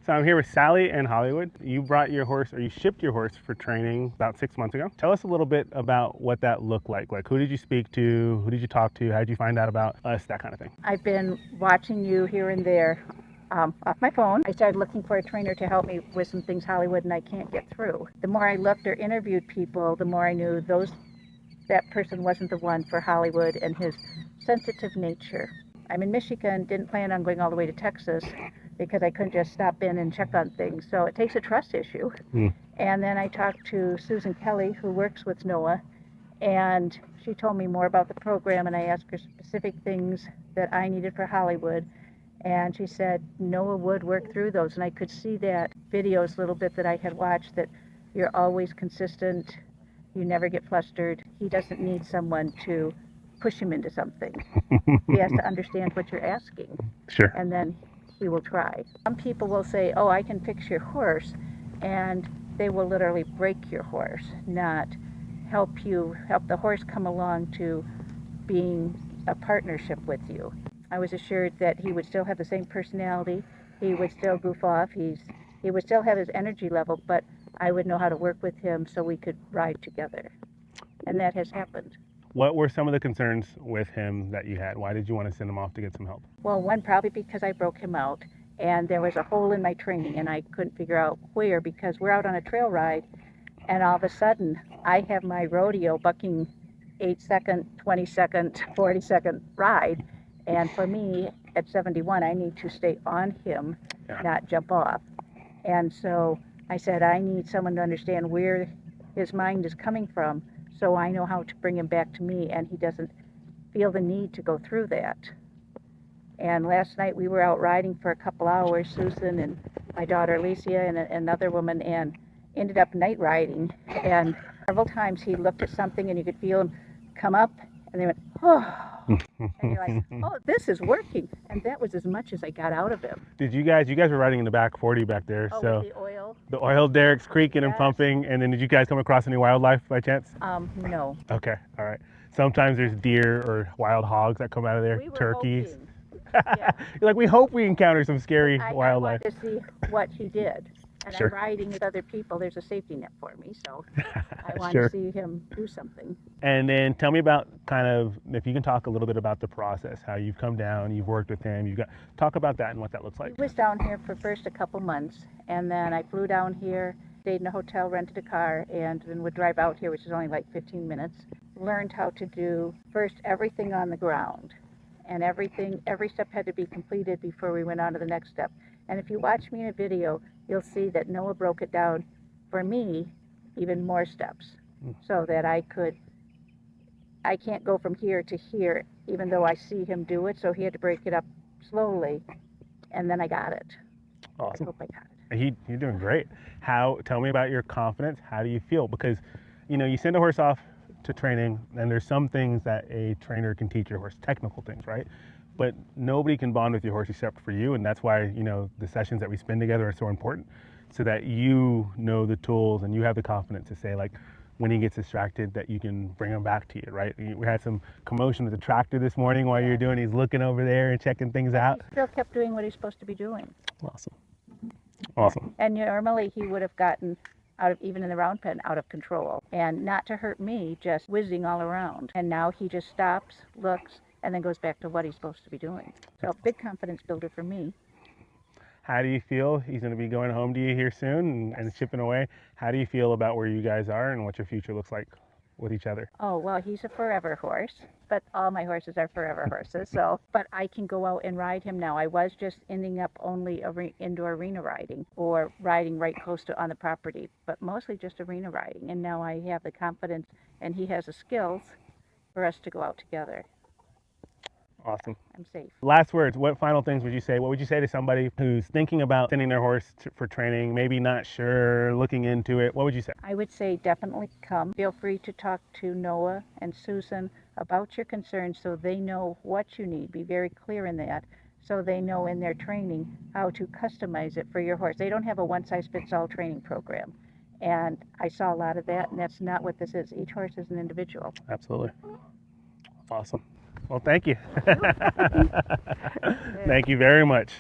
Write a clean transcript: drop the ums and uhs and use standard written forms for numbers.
So I'm here with Sally and Hollywood. You brought your horse, or you shipped your horse for training about 6 months ago. Tell us a little bit about what that looked like. Like, who did you speak to? Who did you talk to? How did you find out about us? That kind of thing. I've been watching you here and there off my phone. I started looking for a trainer to help me with some things Hollywood and I can't get through. The more I looked or interviewed people, the more I knew that person wasn't the one for Hollywood and his sensitive nature. I'm in Michigan, didn't plan on going all the way to Texas because I couldn't just stop in and check on things. So it takes a trust issue. And then I talked to Susan Kelly, who works with Noah, and she told me more about the program, and I asked her specific things that I needed for Hollywood. And she said Noah would work through those, and I could see that videos a little bit that I had watched, that you're always consistent, you never get flustered. He doesn't need someone to push him into something. He has to understand what you're asking. Sure. And then he will try. Some people will say, oh, I can fix your horse, and they will literally break your horse, not help the horse come along to being a partnership with you. I was assured that he would still have the same personality, he would still goof off, he would still have his energy level, but I would know how to work with him so we could ride together. And that has happened. What were some of the concerns with him that you had? Why did you want to send him off to get some help? Well, one, probably because I broke him out and there was a hole in my training and I couldn't figure out where, because we're out on a trail ride and all of a sudden I have my rodeo bucking 8-second, 20-second, 40-second ride. And for me, at 71, I need to stay on him, not jump off. And so I said, I need someone to understand where his mind is coming from so I know how to bring him back to me and he doesn't feel the need to go through that. And last night we were out riding for a couple hours, Susan and my daughter Alicia and another woman, and ended up night riding. And several times he looked at something and you could feel him come up and they went, oh. And you're like, oh, this is working. And that was as much as I got out of him. You guys were riding in the back 40 back there. Oh, so with the oil? The oil derricks creaking and pumping. And then did you guys come across any wildlife by chance? No. Okay, all right. Sometimes there's deer or wild hogs that come out of there, We were turkeys. Yeah. You're like, we hope we encounter some scary wildlife. I wanted to see what he did. And Sure. I'm riding with other people. There's a safety net for me, so I want Sure. to see him do something. And then tell me about kind of, if you can talk a little bit about the process, how you've come down, you've worked with him, talk about that and what that looks like. He was down here for first a couple months, and then I flew down here, stayed in a hotel, rented a car, and then would drive out here, which is only like 15 minutes. Learned how to do first everything on the ground, and every step had to be completed before we went on to the next step. And if you watch me in a video, you'll see that Noah broke it down for me even more steps, so that I can't go from here to here, even though I see him do it. So he had to break it up slowly, and then I got it. Awesome. I hope I got it. You're doing great. Tell me about your confidence. How do you feel? Because, you send a horse off to training, and there's some things that a trainer can teach your horse, technical things, right? But nobody can bond with your horse except for you, and that's why, the sessions that we spend together are so important, so that you know the tools and you have the confidence to say, like, when he gets distracted, that you can bring him back to you, right? We had some commotion with the tractor this morning while you were doing, he's looking over there and checking things out. He still kept doing what he's supposed to be doing. Awesome. And normally he would have gotten out of, even in the round pen, out of control, and not to hurt me, just whizzing all around. And now he just stops, looks, and then goes back to what he's supposed to be doing. So big confidence builder for me. How do you feel? He's going to be going home to you here soon and shipping away. How do you feel about where you guys are and what your future looks like with each other? Oh, well, he's a forever horse, but all my horses are forever horses. But I can go out and ride him now. I was just ending up only indoor arena riding, or riding right close to on the property, but mostly just arena riding. And now I have the confidence, and he has the skills for us to go out together. Awesome. I'm safe. Last words. What final things would you say? What would you say to somebody who's thinking about sending their horse for training, maybe not sure, looking into it? What would you say? I would say definitely come. Feel free to talk to Noah and Susan about your concerns so they know what you need. Be very clear in that, so they know in their training how to customize it for your horse. They don't have a one-size-fits-all training program. And I saw a lot of that, and that's not what this is. Each horse is an individual. Absolutely. Awesome. Well, thank you. Thank you very much.